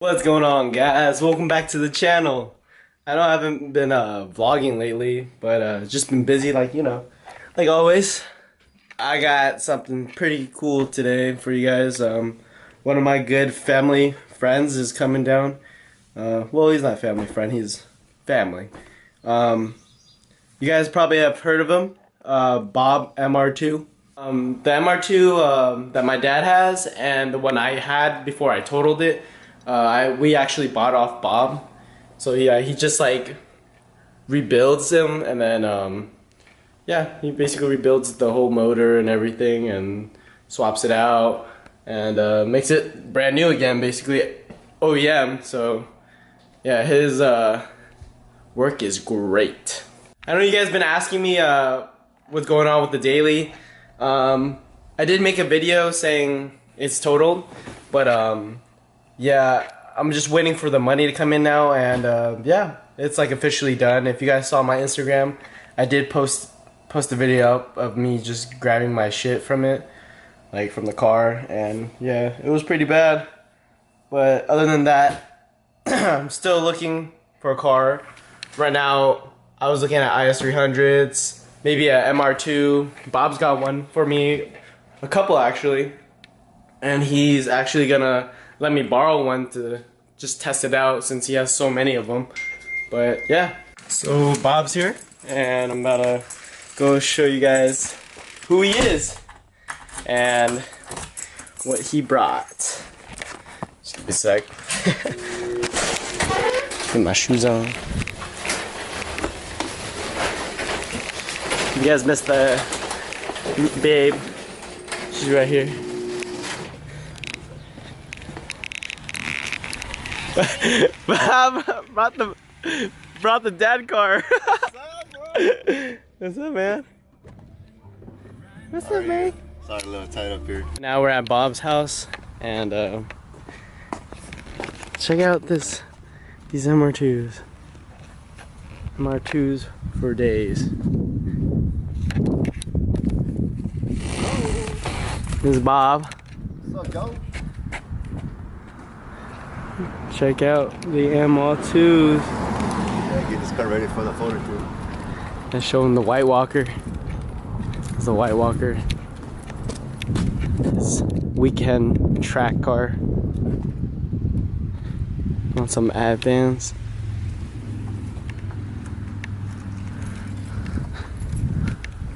What's going on, guys? Welcome back to the channel. I know I haven't been vlogging lately, but just been busy like always. I got something pretty cool today for you guys. One of my good family friends is coming down. Well, he's not family friend, he's family. You guys probably have heard of him, Bob MR2. The MR2 that my dad has and the one I had before I totaled it, we actually bought off Bob. So yeah, he just like rebuilds them and then yeah, he basically rebuilds the whole motor and everything and swaps it out and makes it brand new again, basically OEM. So yeah, his work is great. I know you guys been asking me what's going on with the daily. I did make a video saying it's totaled, but yeah, I'm just waiting for the money to come in now, and yeah, it's like officially done. If you guys saw my Instagram, I did post a video up of me just grabbing my shit from it, like from the car, and yeah, it was pretty bad. But other than that, I'm still looking for a car. Right now, I was looking at IS300s, maybe a MR2. Bob's got one for me, a couple actually, and he's actually gonna let me borrow one to just test it out since he has so many of them. But yeah, so Bob's here, and I'm about to go show you guys who he is and what he brought. Just give me a sec. Put my shoes on. You guys missed the babe. She's right here. Bob brought the dad car. What's up, bro? What's up, man? What's up, man? Sorry, a little tight up here. Now we're at Bob's house, and check out these MR2s. MR2s for days. This is Bob. What's up, Joe? Check out the MR2s. Yeah, get this car ready for the photo shoot. And show him the White Walker. It's the White Walker. This weekend track car. On some Advance.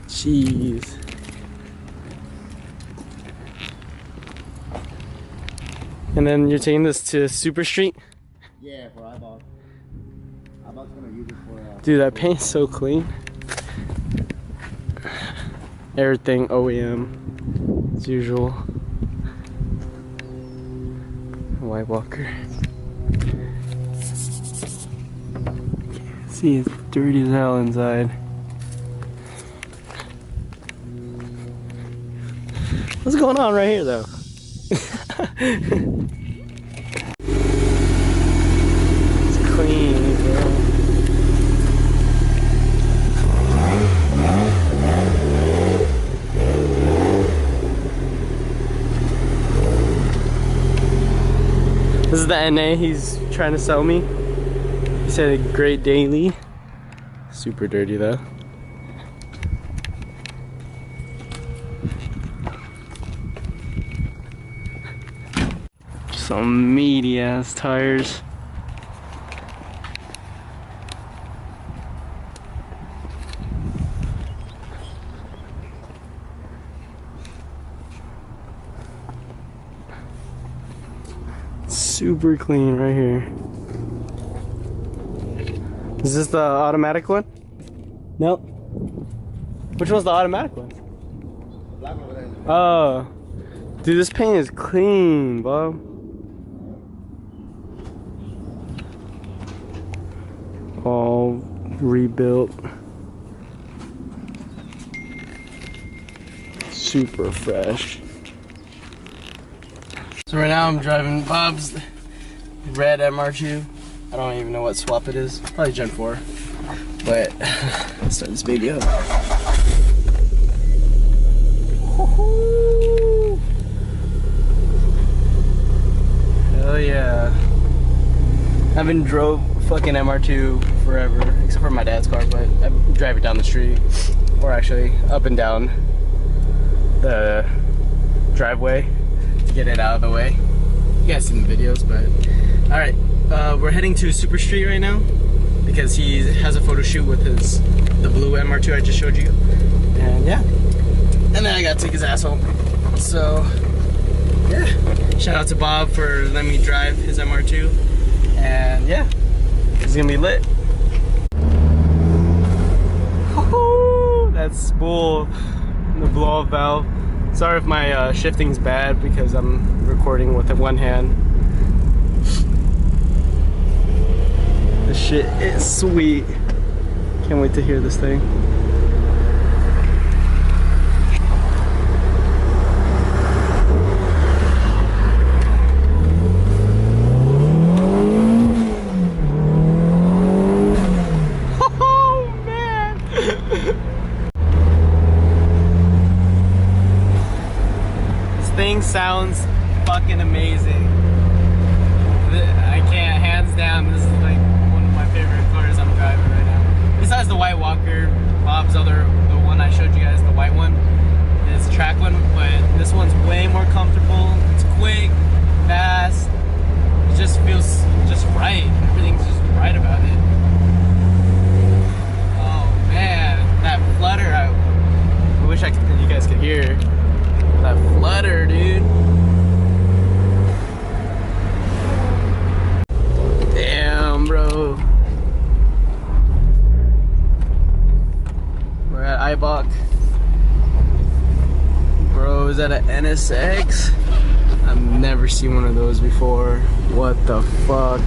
Jeez. And then you're taking this to Super Street? Yeah, for Iceyyyboyz. Iceyyyboyz gonna use it for Dude, that paint's so clean. Everything OEM as usual. White Walker. See, it's dirty as hell inside. What's going on right here though? It's clean, bro. This is the NA he's trying to sell me. He said a great daily. Super dirty though. Some meaty ass tires. Super clean right here. Is this the automatic one? Nope. Which one's the automatic one? black over there. Oh. Dude, this paint is clean, Bob. All rebuilt. Super fresh. So right now I'm driving Bob's red MR2. I don't even know what swap it is. Probably Gen 4. But let's start this video. Hell yeah. I haven't drove fucking MR2 forever, except for my dad's car, but I drive it down the street, or actually up and down the driveway to get it out of the way. You guys seen the videos, but all right, we're heading to Super Street right now because he has a photo shoot with the blue MR2 I just showed you, and yeah, and then I gotta take his ass home. So yeah, shout out to Bob for letting me drive his MR2, and yeah, it's gonna be lit. That's spool, the blow-off valve. Sorry if my shifting's bad because I'm recording with one hand. This shit is sweet. Can't wait to hear this thing. Oh man! This thing sounds fucking amazing. I can't, hands down, this is like one of my favorite cars I'm driving right now. Besides the White Walker, Bob's the one I showed you guys, the white one, is a track one, but this one's way more comfortable. It's quick, fast, it just feels just right. Everything's just right about it. Oh man, that flutter, I wish you guys could hear that flutter, dude. Damn, bro. We're at Iceyyyboyz. Bro, is that an NSX? I've never seen one of those before. What the fuck?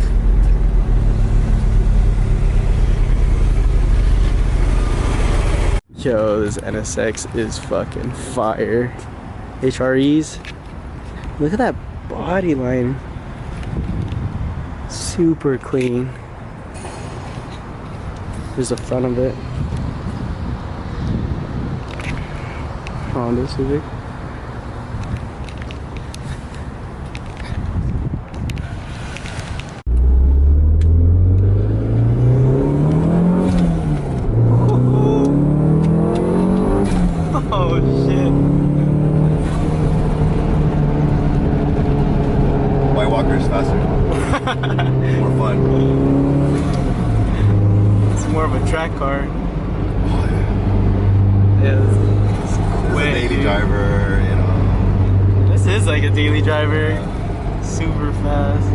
Yo, this NSX is fucking fire. HREs. Look at that body line. Super clean. Here's the front of it. Honda Civic. Oh shit. White Walker's faster. More fun. It's more of a track car. Oh yeah. Yeah, It's a daily driver, you know. This is like a daily driver. Super fast.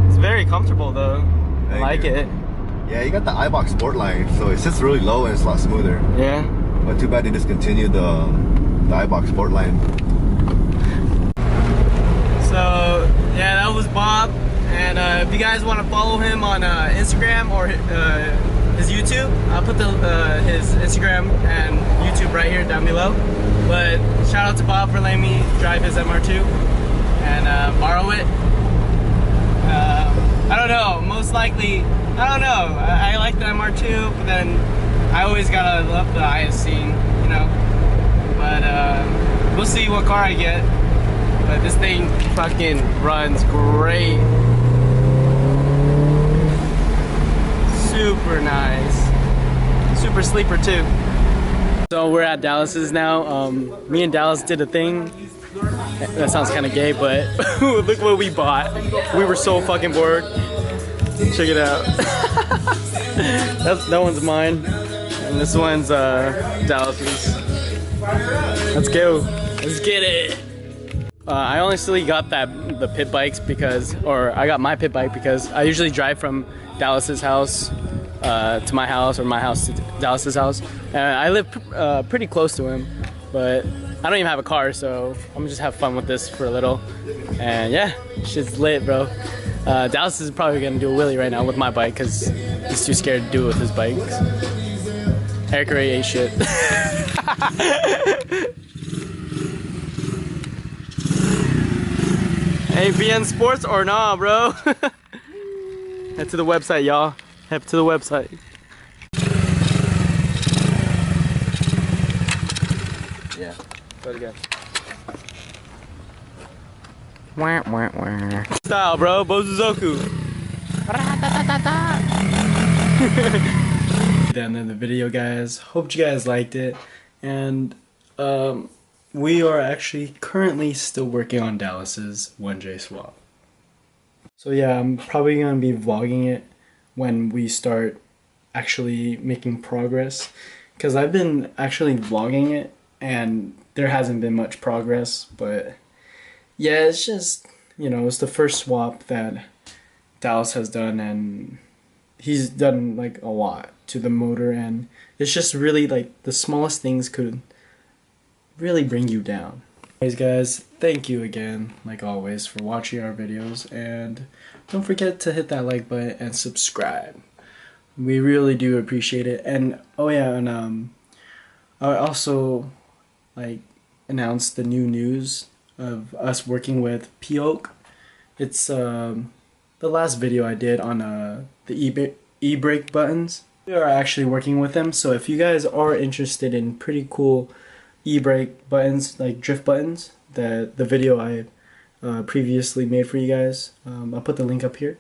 It's very comfortable though. I like it. Yeah, you got the Iceyyyboyz Sport line, so it sits really low and it's a lot smoother. Yeah. But too bad they discontinued the Iceyyyboyz Sport line. So yeah, that was Bob. And if you guys want to follow him on Instagram or his YouTube, I'll put his Instagram and YouTube right here down below. But shout out to Bob for letting me drive his MR2 and borrow it. I don't know, most likely, I don't know. I like the MR2, but then I always gotta love the IS scene, you know. But we'll see what car I get. But this thing fucking runs great. Super nice. Super sleeper too. So we're at Dallas's now. Me and Dallas did a thing. That sounds kind of gay, but look what we bought. We were so fucking bored. Check it out. That one's mine. And this one's Dallas's. Let's go. Let's get it. I honestly got the pit bikes because, or I got my pit bike because I usually drive from Dallas's house to my house, or my house to Dallas's house. And I live pretty close to him, but I don't even have a car, so I'm gonna just have fun with this for a little. And yeah, shit's lit, bro. Dallas is probably gonna do a wheelie right now with my bike because he's too scared to do it with his bikes. Eric already ate shit. Hey, BN Sports or nah, bro? Head to the website, y'all. Head to the website. Yeah, go again. Wah, wah, wah. Style, bro. Bozuzoku. The end of the video, guys. Hope you guys liked it, and we are actually currently still working on Dallas's 1J swap. So yeah, I'm probably gonna be vlogging it when we start actually making progress, because I've been actually vlogging it and there hasn't been much progress. But yeah, it's just, you know, it's the first swap that Dallas has done, and he's done like a lot to the motor, and it's just really like the smallest things could really bring you down. Anyways, guys, thank you again, like always, for watching our videos, and don't forget to hit that like button and subscribe. We really do appreciate it. And oh yeah, and I also like announced the new news of us working with P-Oak. It's the last video I did on the e-brake buttons. We are actually working with them, so if you guys are interested in pretty cool e-brake buttons, like drift buttons, the video I previously made for you guys, I'll put the link up here.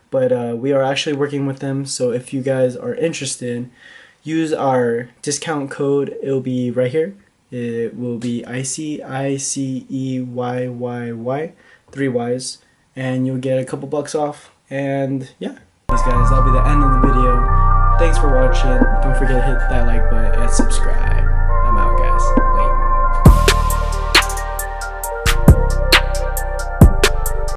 But we are actually working with them, so if you guys are interested, use our discount code. It'll be right here. It will be Iceyyyboy, 3 Y's, and you'll get a couple bucks off. And yeah, guys, that'll be the end of the video. Thanks for watching. Don't forget to hit that like button and subscribe.